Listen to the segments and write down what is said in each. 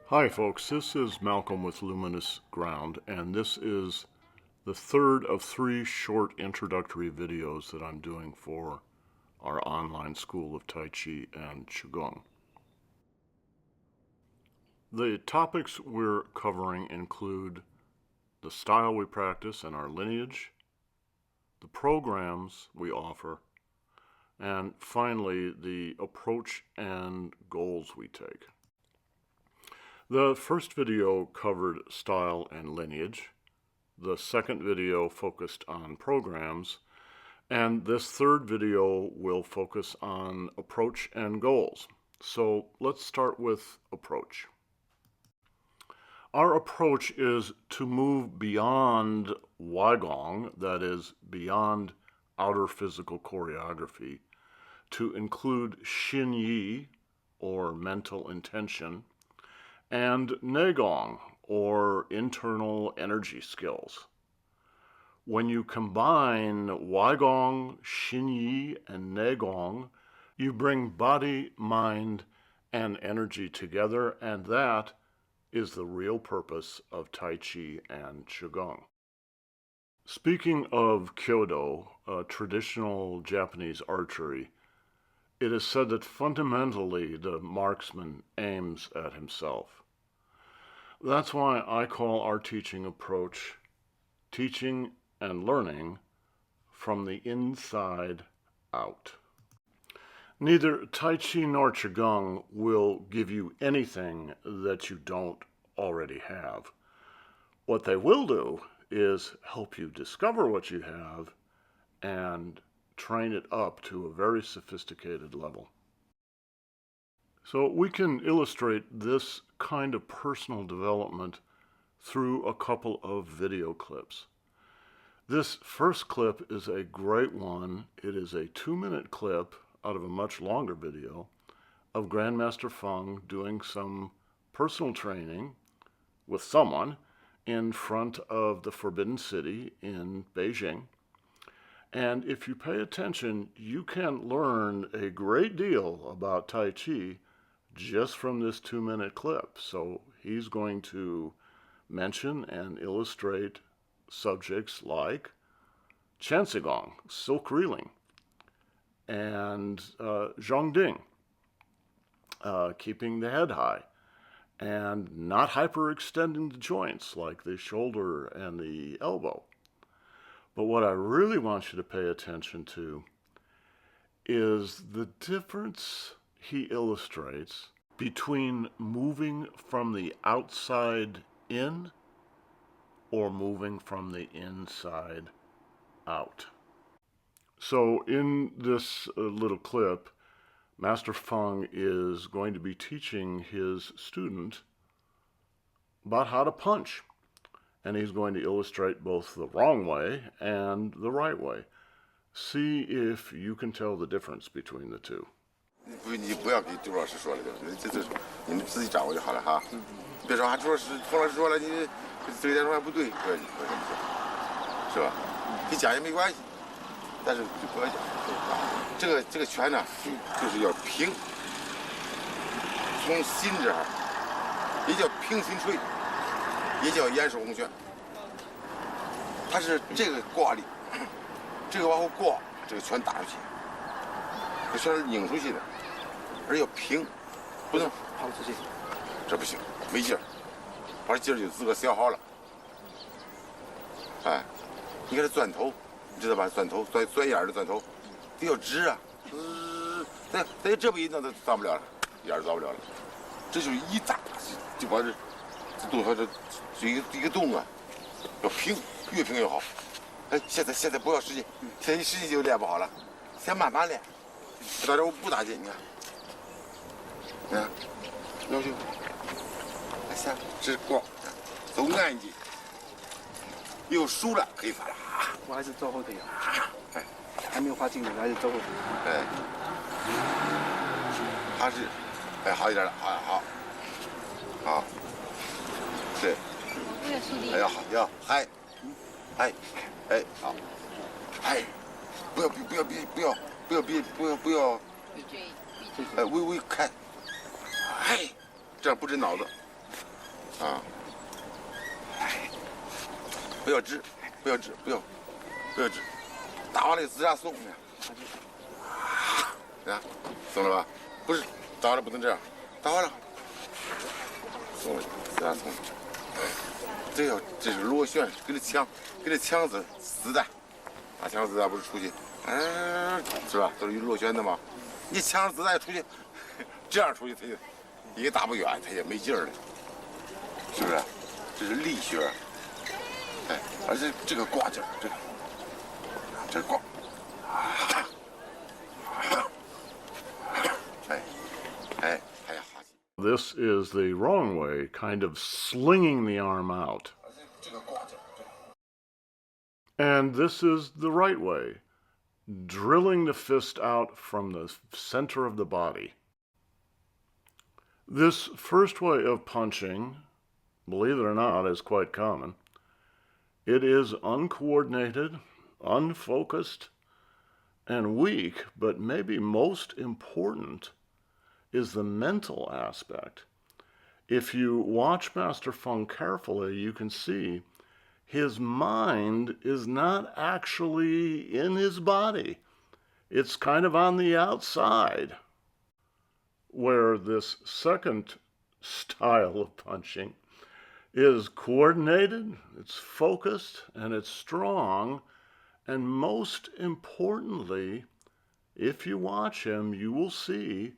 Hi folks, this is Malcolm with Luminous Ground, and this is the third of 3 short introductory videos that I'm doing for our online school of Tai Chi and Qigong. The topics we're covering include the style we practice and our lineage, the programs we offer, and finally the approach and goals we take. The first video covered style and lineage. The second video focused on programs. And this third video will focus on approach and goals. So let's start with approach. Our approach is to move beyond Weigong, that is, beyond outer physical choreography, to include Xin Yi, or mental intention, and Neigong, or internal energy skills. When you combine Weigong, Xin Yi, and Neigong, you bring body, mind, and energy together, and that is the real purpose of Tai Chi and Qigong. Speaking of Kyodo, traditional Japanese archery, it is said that fundamentally the marksman aims at himself. That's why I call our teaching approach teaching and learning from the inside out. Neither Tai Chi nor Qigong will give you anything that you don't already have. What they will do is help you discover what you have and train it up to a very sophisticated level. So we can illustrate this kind of personal development through a couple of video clips. This first clip is a great one. It is a 2-minute clip out of a much longer video of Grandmaster Feng doing some personal training with someone in front of the Forbidden City in Beijing. And if you pay attention, you can learn a great deal about Tai Chi just from this 2-minute clip. So he's going to mention and illustrate subjects like Qianzigong, silk reeling, and Zhongding, keeping the head high, and not hyperextending the joints like the shoulder and the elbow. But what I really want you to pay attention to is the difference he illustrates between moving from the outside in or moving from the inside out. So in this little clip, Master Feng is going to be teaching his student about how to punch. And he's going to illustrate both the wrong way and the right way. See if you can tell the difference between the two. 你不要给周老师说了，这你们自己掌握就好了哈。别说啊，周老师、冯老师说了，你这个点说还不对，不要这么说，是吧？你讲也没关系，但是就不要讲。这个拳呢，就是要平，从心这儿，也叫平心锤，也叫延寿红拳。它是这个挂力，这个往后挂，这个拳打出去，这拳是拧出去的。 而要平，不能抛出去，这不行，没劲儿，把劲儿就自个消耗了。哎，你看这钻头，你知道吧？钻头钻眼儿的钻头，得要直啊，咱这么一弄，它钻不了了，眼儿钻不了了。这就是一打就把这洞上这一个洞啊，要平，越平越好。哎，现在不要使劲，现在一使劲就练不好了，先慢慢练。到这我不打劲，你看。 看，要求，下直光，走安静，又熟了可以发了。我还是走后腿啊，哎，还没有发劲呢，还是走后腿。哎，还是，哎，好一点了，好，是，哎呀好呀，嗨，哎，好，哎，不要，哎，微开。 哎，这样不震脑子，啊，不要直，不要直，不要直，打完了自然松的，啊，松了吧？不是，打完了不能这样，打完了松了，自然松。这是螺旋，跟这枪子弹，打枪子弹不是出去，是吧？都是有螺旋的嘛。你枪子弹出去，这样出去它也打不远，它也没劲儿了，是不是？这是力学，哎，而且这个挂劲儿，这挂，哎呀，好。 This is the wrong way, kind of slinging the arm out. And this is the right way, drilling the fist out from the center of the body. This first way of punching, believe it or not, is quite common. It is uncoordinated, unfocused, and weak, but maybe most important is the mental aspect. If you watch Master Feng carefully, you can see his mind is not actually in his body. It's kind of on the outside. Where this second style of punching is coordinated, it's focused, and it's strong, and most importantly, if you watch him, you will see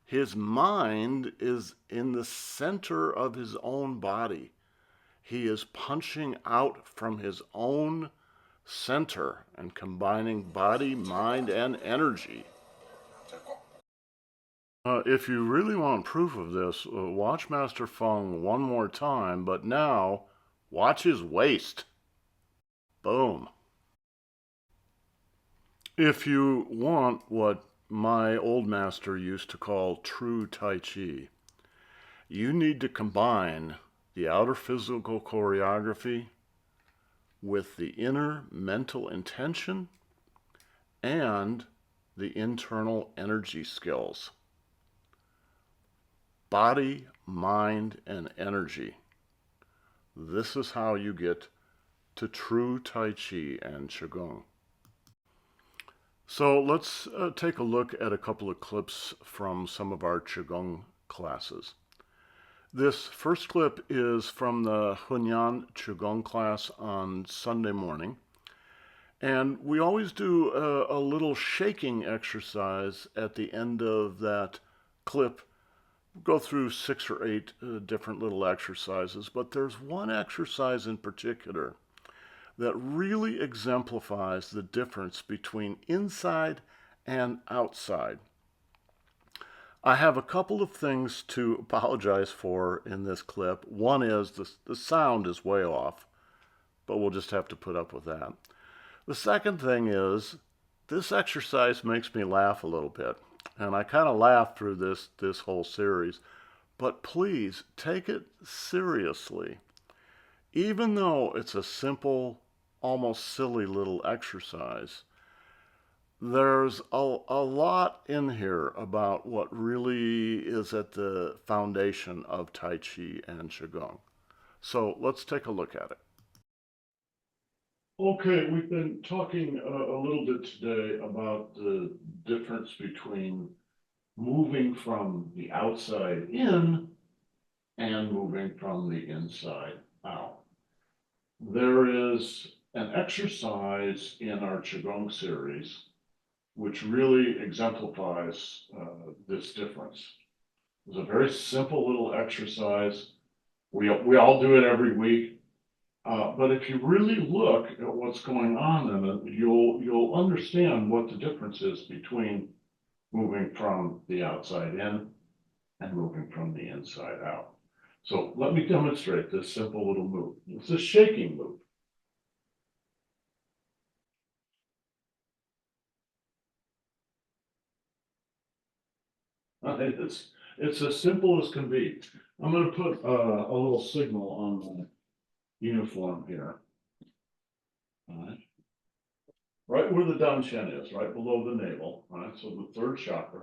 his mind is in the center of his own body. He is punching out from his own center and combining body, mind, and energy. If you really want proof of this, watch Master Feng one more time, but now watch his waist. Boom. If you want what my old master used to call true Tai Chi, you need to combine the outer physical choreography with the inner mental intention and the internal energy skills. Body, mind, and energy. This is how you get to true Tai Chi and Qigong. So let's take a look at a couple of clips from some of our Qigong classes. This first clip is from the Hunyan Qigong class on Sunday morning. And we always do a little shaking exercise at the end of that clip. Go through 6 or 8 different little exercises, but there's one exercise in particular that really exemplifies the difference between inside and outside. I have a couple of things to apologize for in this clip. One is the sound is way off, but we'll just have to put up with that. The second thing is this exercise makes me laugh a little bit, and I kind of laughed through this whole series, but please take it seriously. Even though it's a simple, almost silly little exercise, there's a lot in here about what really is at the foundation of Tai Chi and Qigong. So let's take a look at it. Okay, we've been talking a little bit today about the difference between moving from the outside in and moving from the inside out. There is an exercise in our Qigong series which really exemplifies this difference. It's a very simple little exercise. We all do it every week, but if you really look at what's going on in it, you'll understand what the difference is between moving from the outside in and moving from the inside out. So let me demonstrate this simple little move. It's a shaking move. It's as simple as can be. I'm going to put a little signal on my uniform here. All right. Right where the Danshen is, right below the navel. All right, so the third chakra.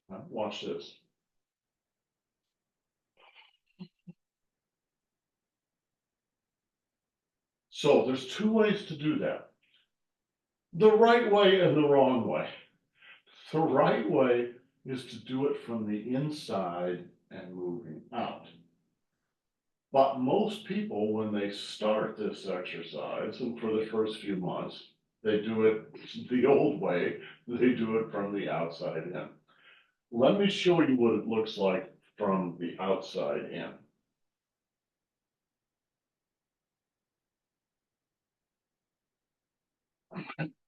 All right, watch this. So there's two ways to do that. The right way and the wrong way. The right way is to do it from the inside and moving out. But most people, when they start this exercise, and for the first few months, they do it the old way, they do it from the outside in. Let me show you what it looks like from the outside in.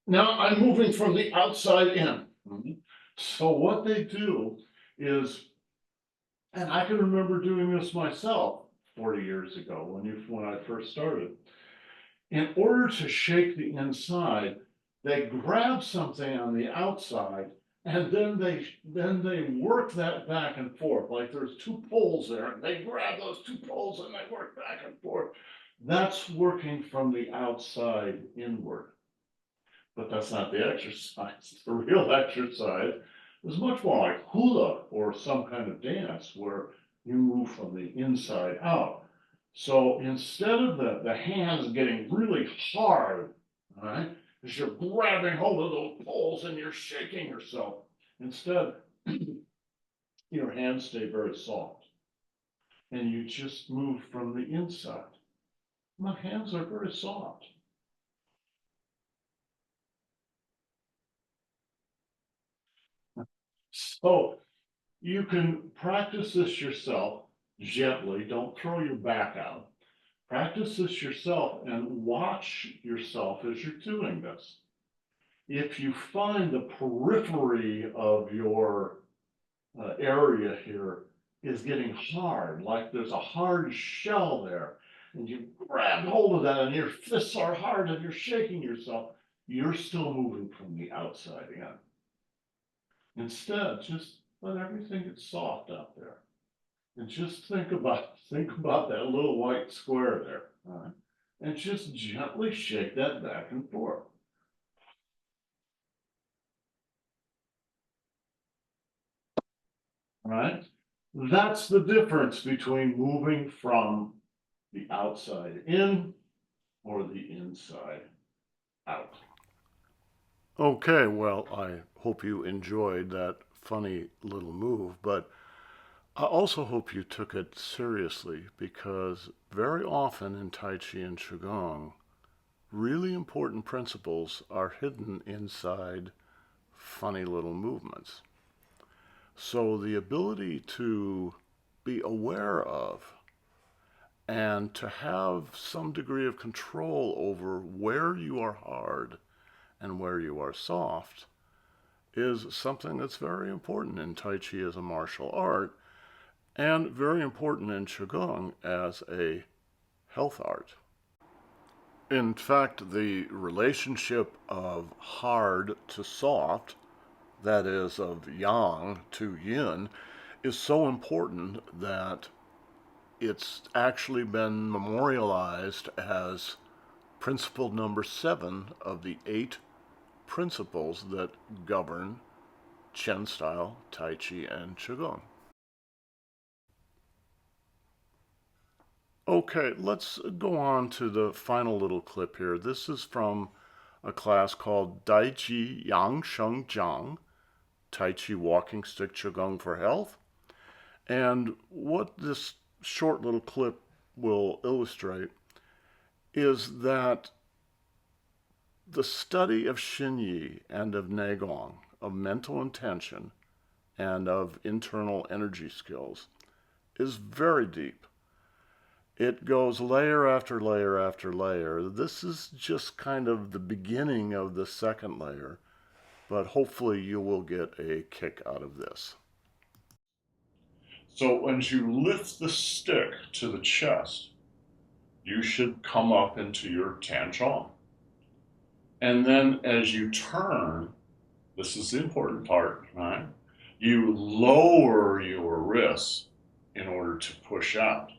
Now I'm moving from the outside in. So what they do is, and I can remember doing this myself 40 years ago when I first started. In order to shake the inside, they grab something on the outside and then they work that back and forth. Like there's two poles there, and they grab those two poles and they work back and forth. That's working from the outside inward. But that's not the exercise. The real exercise is much more like hula or some kind of dance where you move from the inside out. So instead of the hands getting really hard, all right, as you're grabbing hold of those poles and you're shaking yourself, instead, your hands stay very soft. And you just move from the inside. My hands are very soft. So you can practice this yourself gently. Don't throw your back out. Practice this yourself and watch yourself as you're doing this. If you find the periphery of your area here is getting hard, like there's a hard shell there, and you grab hold of that and your fists are hard and you're shaking yourself, you're still moving from the outside in. Instead, just let everything get soft out there. And just think about that little white square there, and just gently shake that back and forth. All right, that's the difference between moving from the outside in or the inside out. Okay, well, I hope you enjoyed that funny little move, but I also hope you took it seriously, because very often in Tai Chi and Qigong, really important principles are hidden inside funny little movements. So the ability to be aware of and to have some degree of control over where you are hard and where you are soft is something that's very important in Tai Chi as a martial art, and very important in Qigong as a health art. In fact, the relationship of hard to soft, that is, of yang to yin, is so important that it's actually been memorialized as principle number 7 of the 8 principles that govern Chen style Tai Chi and Qigong. Okay, let's go on to the final little clip here. This is from a class called Dai Chi Yang Sheng Jiang, Tai Chi Walking Stick Qigong for Health. And what this short little clip will illustrate is that the study of Xin Yi and of Neigong, of mental intention and of internal energy skills, is very deep. It goes layer after layer after layer. This is just kind of the beginning of the second layer, but hopefully you will get a kick out of this. So as you lift the stick to the chest, you should come up into your Tanzhuang. And then as you turn, this is the important part, right? You lower your wrists in order to push out.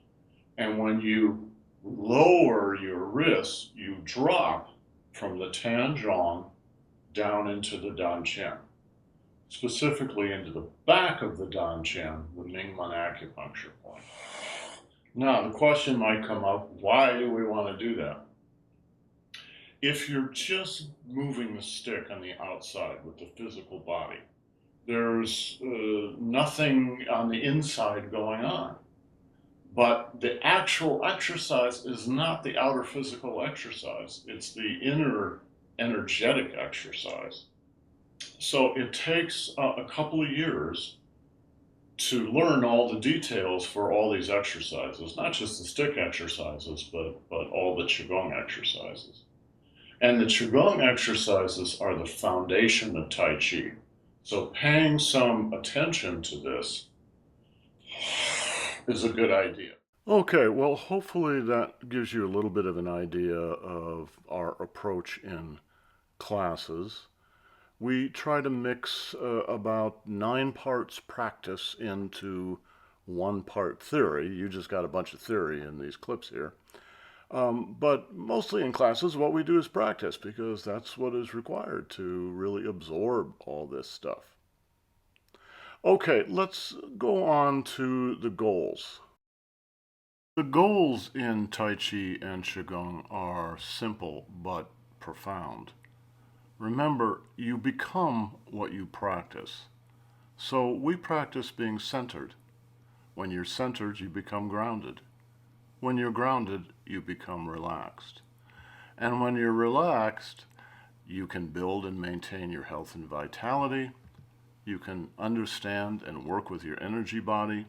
And when you lower your wrists, you drop from the Tanzhuang down into the Danqian, specifically into the back of the Danqian, the Mingmen acupuncture point. Now, the question might come up, why do we want to do that? If you're just moving the stick on the outside with the physical body, there's nothing on the inside going on. But the actual exercise is not the outer physical exercise, it's the inner energetic exercise. So it takes a couple of years to learn all the details for all these exercises, not just the stick exercises, but all the Qigong exercises. And the Qigong exercises are the foundation of Tai Chi. So paying some attention to this is a good idea. Okay, well, hopefully that gives you a little bit of an idea of our approach in classes. We try to mix about 9 parts practice into 1 part theory. You just got a bunch of theory in these clips here. But mostly in classes, what we do is practice, because that's what is required to really absorb all this stuff. Okay, let's go on to the goals. The goals in Tai Chi and Qigong are simple but profound. Remember, you become what you practice. So we practice being centered. When you're centered, you become grounded. When you're grounded, you become relaxed. And when you're relaxed, you can build and maintain your health and vitality. You can understand and work with your energy body.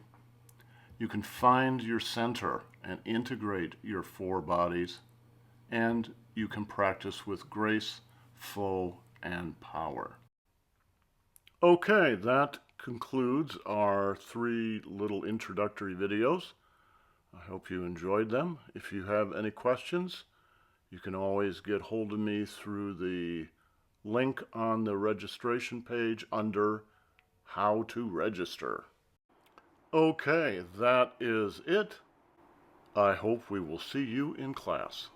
You can find your center and integrate your 4 bodies. And you can practice with grace, flow, and power. Okay, that concludes our 3 little introductory videos. I hope you enjoyed them. If you have any questions, you can always get hold of me through the link on the registration page under How to Register. Okay, that is it. I hope we will see you in class.